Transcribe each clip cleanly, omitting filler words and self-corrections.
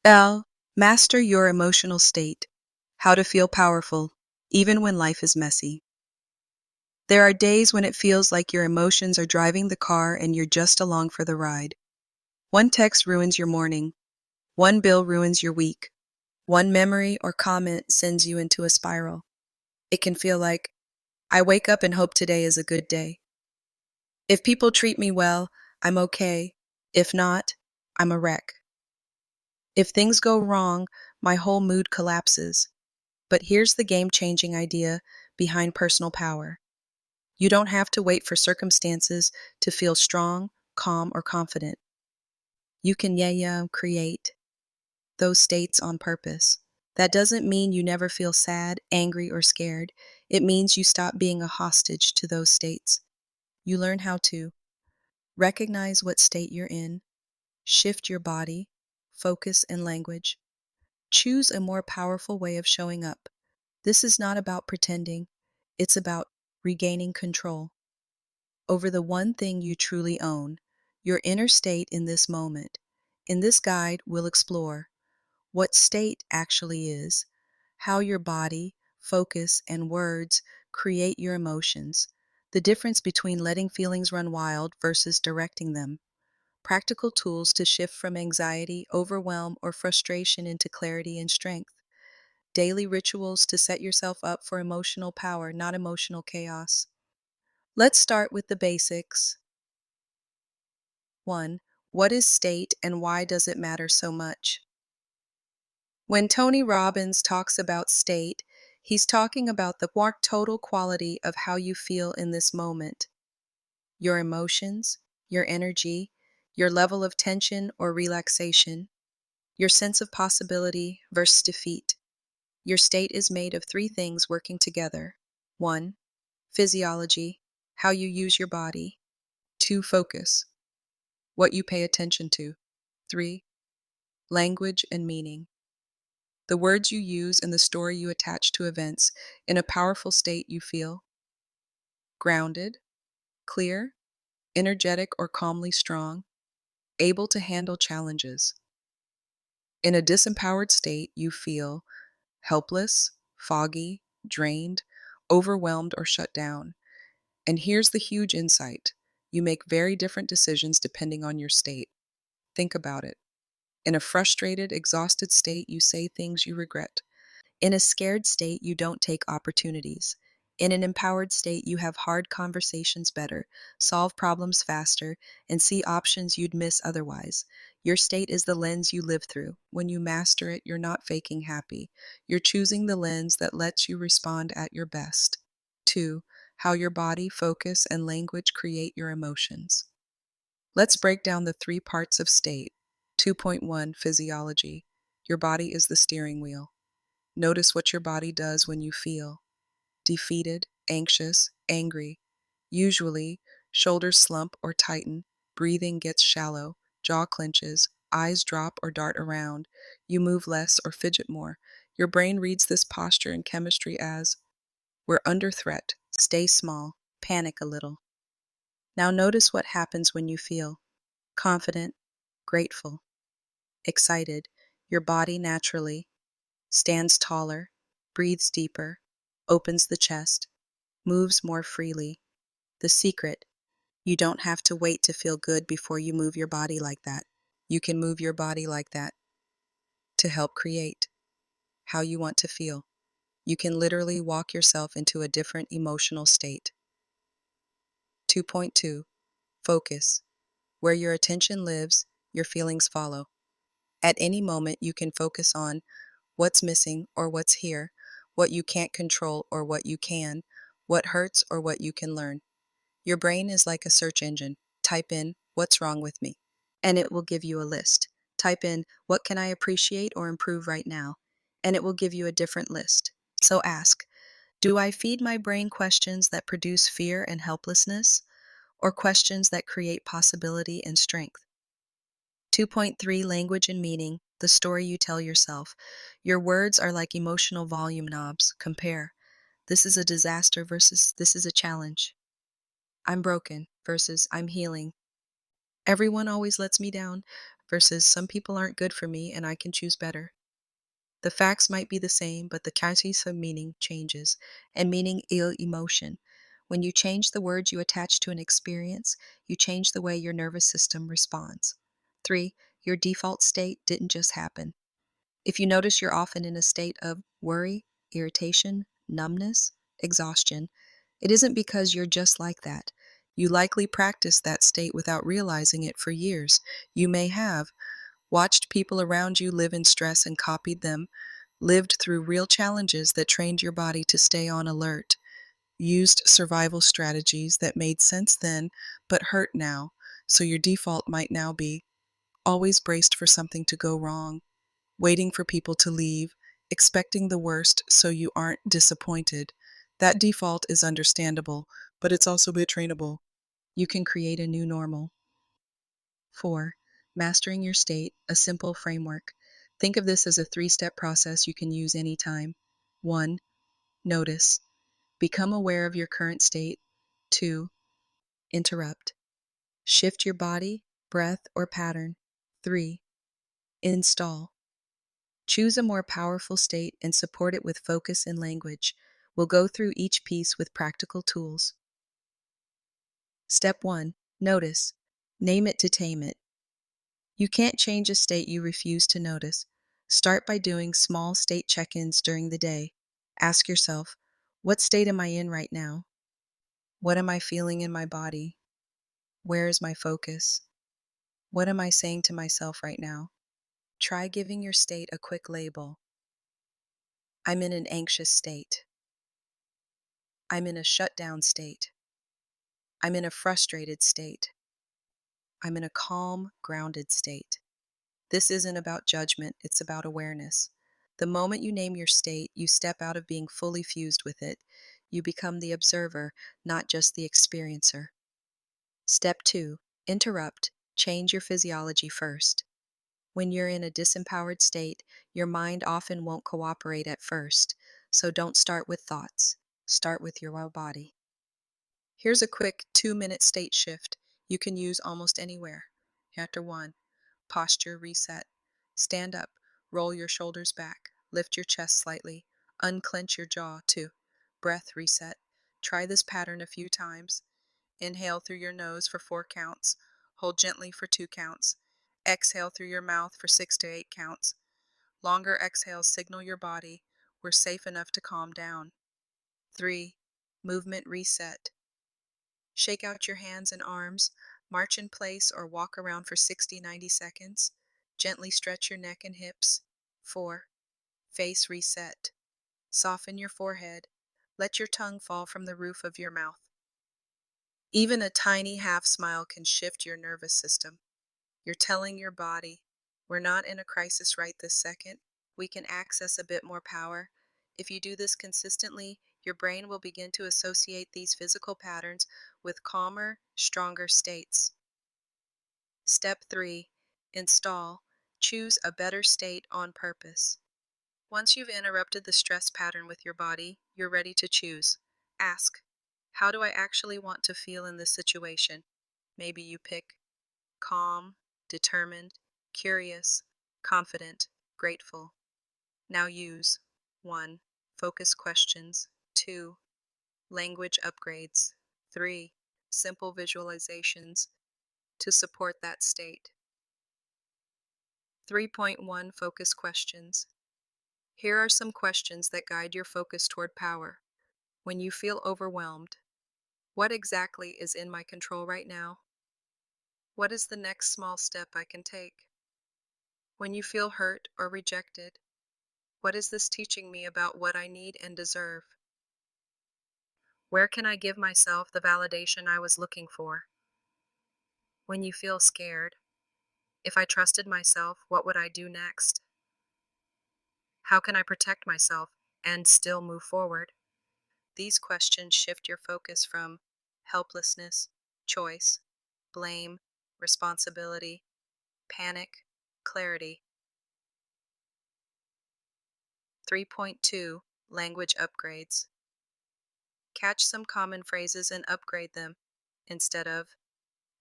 L. Master your emotional state. How to feel powerful, even when life is messy. There are days when it feels like your emotions are driving the car and you're just along for the ride. One text ruins your morning. One bill ruins your week. One memory or comment sends you into a spiral. It can feel like, I wake up and hope today is a good day. If people treat me well, I'm okay. If not, I'm a wreck. If things go wrong, my whole mood collapses. But here's the game-changing idea behind personal power. You don't have to wait for circumstances to feel strong, calm, or confident. You can create those states on purpose. That doesn't mean you never feel sad, angry, or scared. It means you stop being a hostage to those states. You learn how to recognize what state you're in, shift your body, focus, and language. Choose a more powerful way of showing up. This is not about pretending, it's about regaining control over the one thing you truly own, your inner state in this moment. In this guide, we'll explore what state actually is, how your body, focus, and words create your emotions, the difference between letting feelings run wild versus directing them, practical tools to shift from anxiety, overwhelm, or frustration into clarity and strength, daily rituals to set yourself up for emotional power, not emotional chaos. Let's start with the basics. 1. What is state and why does it matter so much? When Tony Robbins talks about state, he's talking about the more total quality of how you feel in this moment. Your emotions, your energy, your level of tension or relaxation, your sense of possibility versus defeat. Your state is made of three things working together. 1. Physiology, how you use your body. 2. Focus, what you pay attention to. 3. Language and meaning, the words you use and the story you attach to events. In a powerful state you feel grounded, clear, energetic or calmly strong, able to handle challenges. In a disempowered state you feel helpless, foggy, drained, overwhelmed, or shut down. And here's the huge insight. You make very different decisions depending on your state. Think about it. In a frustrated, exhausted state, you say things you regret. In a scared state, you don't take opportunities. In an empowered state, you have hard conversations better, solve problems faster, and see options you'd miss otherwise. Your state is the lens you live through. When you master it, you're not faking happy. You're choosing the lens that lets you respond at your best. 2. How your body, focus, and language create your emotions. Let's break down the three parts of state. 2.1 Physiology. Your body is the steering wheel. Notice what your body does when you feel defeated, anxious, angry. Usually, shoulders slump or tighten, breathing gets shallow, jaw clenches, eyes drop or dart around. You move less or fidget more. Your brain reads this posture and chemistry as, we're under threat, stay small, panic a little. Now notice what happens when you feel confident, grateful, excited. Your body naturally stands taller, breathes deeper, opens the chest, moves more freely. The secret: you don't have to wait to feel good before you move your body like that. You can move your body like that to help create how you want to feel. You can literally walk yourself into a different emotional state. 2.2 Focus. Where your attention lives, your feelings follow. At any moment, you can focus on what's missing or what's here, what you can't control or what you can, what hurts or what you can learn. Your brain is like a search engine. Type in, what's wrong with me? And it will give you a list. Type in, what can I appreciate or improve right now? And it will give you a different list. So ask, do I feed my brain questions that produce fear and helplessness, or questions that create possibility and strength? 2.3 Language and meaning, the story you tell yourself. Your words are like emotional volume knobs. Compare. This is a disaster versus this is a challenge. I'm broken versus I'm healing. Everyone always lets me down versus some people aren't good for me and I can choose better. The facts might be the same, but the categories of meaning changes, and meaning emotion. When you change the words you attach to an experience, you change the way your nervous system responds. 3. Your default state didn't just happen. If you notice you're often in a state of worry, irritation, numbness, exhaustion, it isn't because you're just like that. You likely practiced that state without realizing it for years. You may have watched people around you live in stress and copied them, lived through real challenges that trained your body to stay on alert, used survival strategies that made sense then but hurt now, so your default might now be always braced for something to go wrong, waiting for people to leave, expecting the worst so you aren't disappointed. That default is understandable, but it's also a bit trainable. You can create a new normal. 4. Mastering your state, a simple framework. Think of this as a 3-step process you can use anytime. 1. Notice. Become aware of your current state. 2. Interrupt. Shift your body, breath, or pattern. 3. Install. Choose a more powerful state and support it with focus and language. We'll go through each piece with practical tools. Step 1. Notice. Name it to tame it. You can't change a state you refuse to notice. Start by doing small state check-ins during the day. Ask yourself, what state am I in right now? What am I feeling in my body? Where is my focus? What am I saying to myself right now? Try giving your state a quick label. I'm in an anxious state. I'm in a shutdown state. I'm in a frustrated state. I'm in a calm, grounded state. This isn't about judgment, it's about awareness. The moment you name your state, you step out of being fully fused with it. You become the observer, not just the experiencer. Step 2. Interrupt. Change your physiology first. When you're in a disempowered state, your mind often won't cooperate at first, so don't start with thoughts. Start with your body. Here's a quick 2-minute state shift you can use almost anywhere. Chapter 1. Posture reset. Stand up, roll your shoulders back, lift your chest slightly, unclench your jaw. 2. Breath reset. Try this pattern a few times. Inhale through your nose for 4 counts. Hold gently for 2 counts. Exhale through your mouth for 6 to 8 counts. Longer exhales signal your body we're safe enough to calm down. 3. Movement reset. Shake out your hands and arms, march in place or walk around for 60-90 seconds. Gently stretch your neck and hips. 4. Face reset. Soften your forehead. Let your tongue fall from the roof of your mouth. Even a tiny half smile can shift your nervous system. You're telling your body, we're not in a crisis right this second. We can access a bit more power. If you do this consistently, your brain will begin to associate these physical patterns with calmer, stronger states. Step 3. Install. Choose a better state on purpose. Once you've interrupted the stress pattern with your body, you're ready to choose. Ask, how do I actually want to feel in this situation? Maybe you pick calm, determined, curious, confident, grateful. Now use 1. Focus questions. 2. Language upgrades. 3. Simple visualizations to support that state. 3.1 Focus questions. Here are some questions that guide your focus toward power. When you feel overwhelmed, what exactly is in my control right now? What is the next small step I can take? When you feel hurt or rejected, what is this teaching me about what I need and deserve? Where can I give myself the validation I was looking for? When you feel scared, if I trusted myself, what would I do next? How can I protect myself and still move forward? These questions shift your focus from helplessness, choice, blame, responsibility, panic, clarity. 3.2 Language upgrades. Catch some common phrases and upgrade them. Instead of,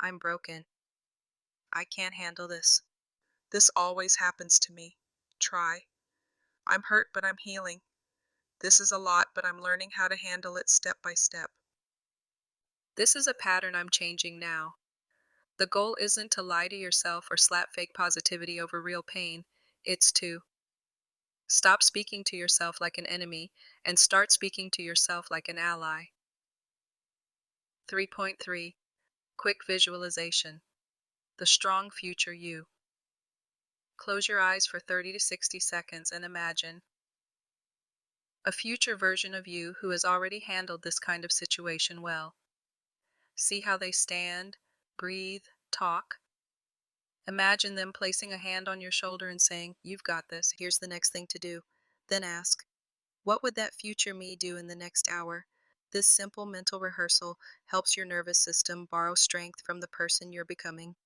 I'm broken, I can't handle this, This always happens to me. Try. I'm hurt, but I'm healing. This is a lot, but I'm learning how to handle it step by step. This is a pattern I'm changing now. The goal isn't to lie to yourself or slap fake positivity over real pain. It's to stop speaking to yourself like an enemy and start speaking to yourself like an ally. 3.3 Quick Visualization. The Strong Future You. Close your eyes for 30 to 60 seconds and imagine a future version of you who has already handled this kind of situation well. See how they stand, breathe, talk. Imagine them placing a hand on your shoulder and saying, "You've got this. Here's the next thing to do." Then ask, "What would that future me do in the next hour?" This simple mental rehearsal helps your nervous system borrow strength from the person you're becoming.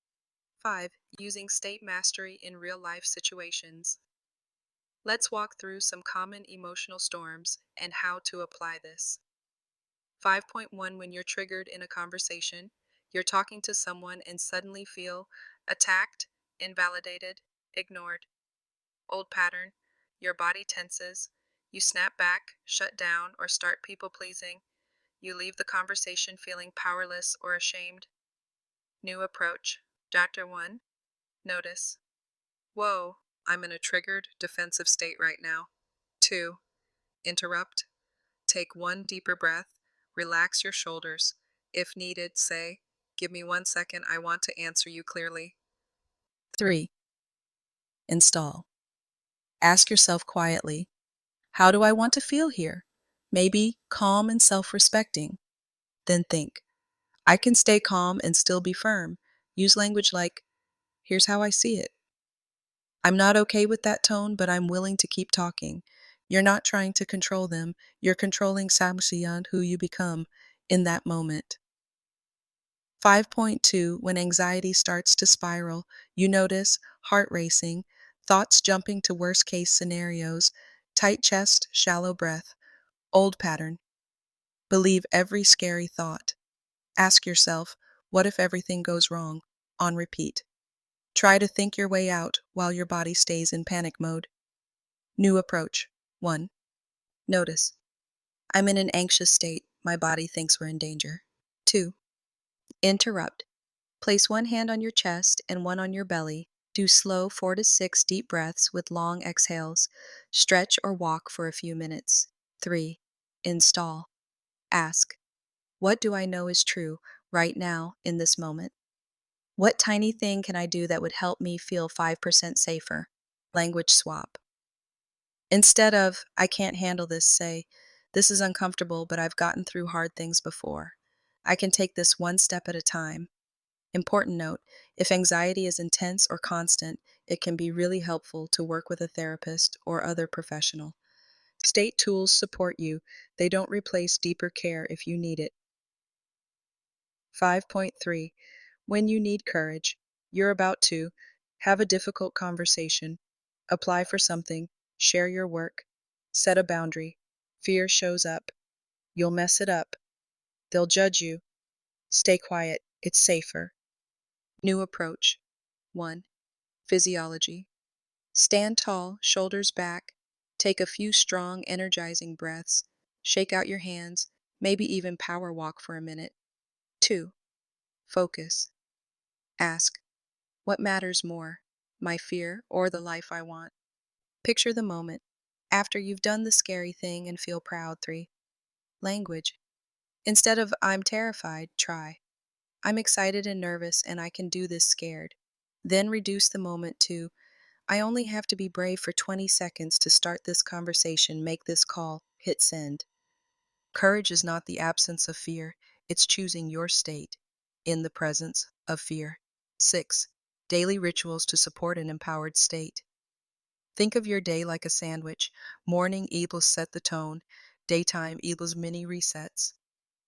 5. Using state mastery in real life situations. Let's walk through some common emotional storms and how to apply this. 5.1 When you're triggered in a conversation, you're talking to someone and suddenly feel attacked, invalidated, ignored. Old pattern, your body tenses, you snap back, shut down, or start people pleasing. You leave the conversation feeling powerless or ashamed. New approach. Chapter 1. Notice. Whoa, I'm in a triggered, defensive state right now. 2. Interrupt. Take one deeper breath. Relax your shoulders. If needed, say, "Give me 1 second, I want to answer you clearly." 3. Install. Ask yourself quietly, "How do I want to feel here?" Maybe calm and self-respecting. Then think, "I can stay calm and still be firm." Use language like, "Here's how I see it. I'm not okay with that tone, but I'm willing to keep talking." You're not trying to control them. You're controlling Samsiyan, who you become in that moment. 5.2 When anxiety starts to spiral, you notice heart racing, thoughts jumping to worst case scenarios, tight chest, shallow breath. Old pattern. Believe every scary thought. Ask yourself, "What if everything goes wrong?" On repeat. Try to think your way out while your body stays in panic mode. New approach. 1. Notice. I'm in an anxious state. My body thinks we're in danger. 2. Interrupt. Place one hand on your chest and one on your belly. Do slow 4 to 6 deep breaths with long exhales. Stretch or walk for a few minutes. 3. Install. Ask, "What do I know is true right now in this moment? What tiny thing can I do that would help me feel 5% safer?" Language swap. Instead of, "I can't handle this," say, "This is uncomfortable, but I've gotten through hard things before. I can take this one step at a time." Important note, if anxiety is intense or constant, it can be really helpful to work with a therapist or other professional. State tools support you. They don't replace deeper care if you need it. 5.3 When you need courage, you're about to have a difficult conversation, apply for something, share your work, set a boundary. Fear shows up. You'll mess it up. They'll judge you. Stay quiet. It's safer. New approach. 1. Physiology. Stand tall, shoulders back. Take a few strong, energizing breaths. Shake out your hands, maybe even power walk for a minute. 2. Focus. Ask, "What matters more, my fear or the life I want?" Picture the moment after you've done the scary thing and feel proud. 3. Language. Instead of "I'm terrified," try, "I'm excited and nervous and I can do this scared." Then reduce the moment to, "I only have to be brave for 20 seconds to start this conversation, make this call, hit send." Courage is not the absence of fear, it's choosing your state in the presence of fear. 6. Daily rituals to support an empowered state. Think of your day like a sandwich. Morning equals set the tone, daytime equals mini resets,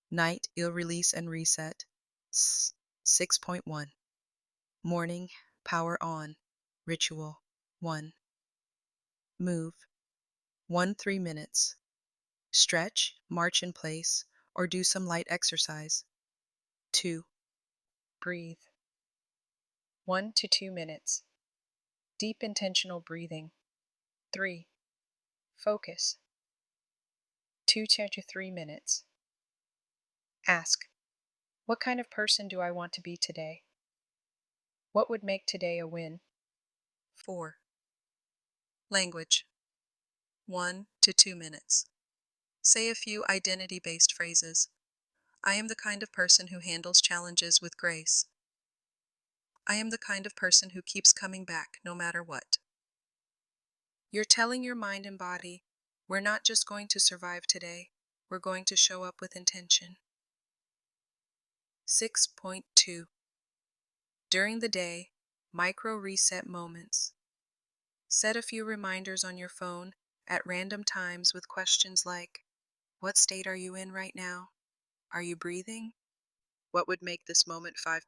night will release and reset. 6.1 Morning, power on, ritual. 1. Move. 3 minutes. Stretch, march in place, or do some light exercise. 2. Breathe. 1 to 2 minutes. Deep intentional breathing. 3. Focus. 2 to 3 minutes. Ask, what kind of person do I want to be today? What would make today a win? 4. Language. 1 to 2 minutes. Say a few identity-based phrases. I am the kind of person who handles challenges with grace. I am the kind of person who keeps coming back no matter what. You're telling your mind and body, we're not just going to survive today, we're going to show up with intention. 6.2. During the day, micro reset moments. Set a few reminders on your phone at random times with questions like, what state are you in right now? Are you breathing? What would make this moment 5%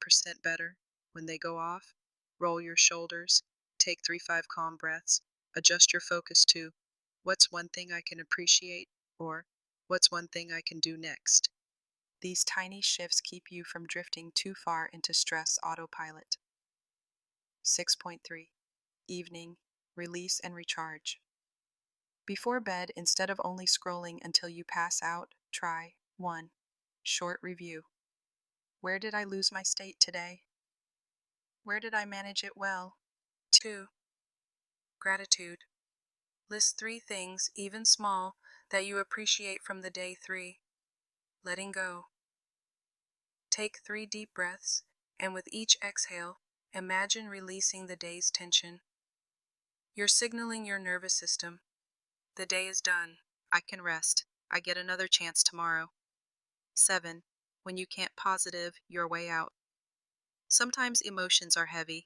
better? When they go off, roll your shoulders, take 3-5 calm breaths, adjust your focus to, what's one thing I can appreciate, or what's one thing I can do next? These tiny shifts keep you from drifting too far into stress autopilot. 6.3. Evening, release and recharge. Before bed, instead of only scrolling until you pass out, try 1. Short review. Where did I lose my state today? Where did I manage it well? 2. Gratitude. List 3 things, even small, that you appreciate from the day. 3. Letting go. Take 3 deep breaths, and with each exhale, imagine releasing the day's tension. You're signaling your nervous system, the day is done. I can rest. I get another chance tomorrow. 7. When you can't positive your way out. Sometimes emotions are heavy.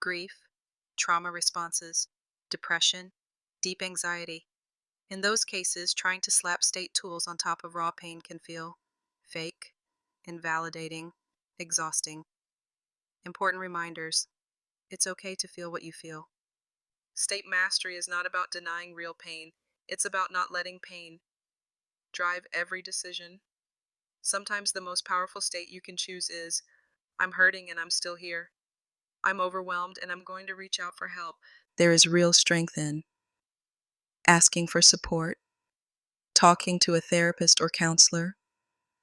Grief, trauma responses, depression, deep anxiety. In those cases, trying to slap state tools on top of raw pain can feel fake, invalidating, exhausting. Important reminders. It's okay to feel what you feel. State mastery is not about denying real pain. It's about not letting pain drive every decision. Sometimes the most powerful state you can choose is, I'm hurting and I'm still here. I'm overwhelmed and I'm going to reach out for help. There is real strength in asking for support, talking to a therapist or counselor,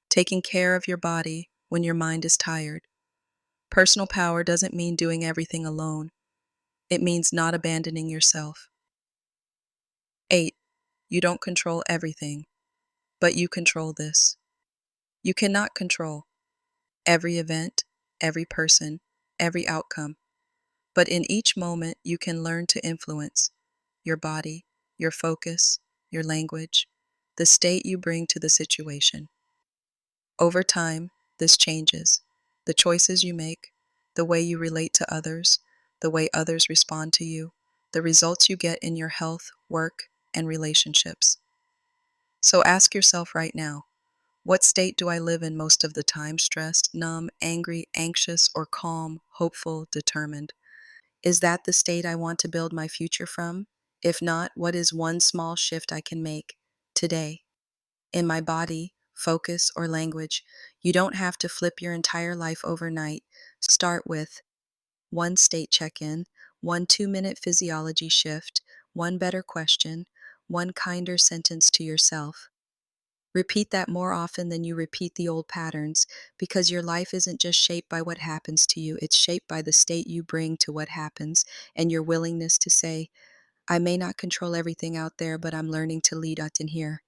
taking care of your body when your mind is tired. Personal power doesn't mean doing everything alone. It means not abandoning yourself. 8. You don't control everything, but you control this. You cannot control every event, every person, every outcome. But in each moment, you can learn to influence your body, your focus, your language, the state you bring to the situation. Over time, this changes. The choices you make, the way you relate to others, the way others respond to you, the results you get in your health, work, and relationships. So ask yourself right now, what state do I live in most of the time? Stressed, numb, angry, anxious, or calm, hopeful, determined? Is that the state I want to build my future from? If not, what is one small shift I can make today? In my body, focus, or language, you don't have to flip your entire life overnight. Start with one state check-in, one 2-minute physiology shift, one better question, one kinder sentence to yourself. Repeat that more often than you repeat the old patterns, because your life isn't just shaped by what happens to you, it's shaped by the state you bring to what happens, and your willingness to say, I may not control everything out there, but I'm learning to lead out in here.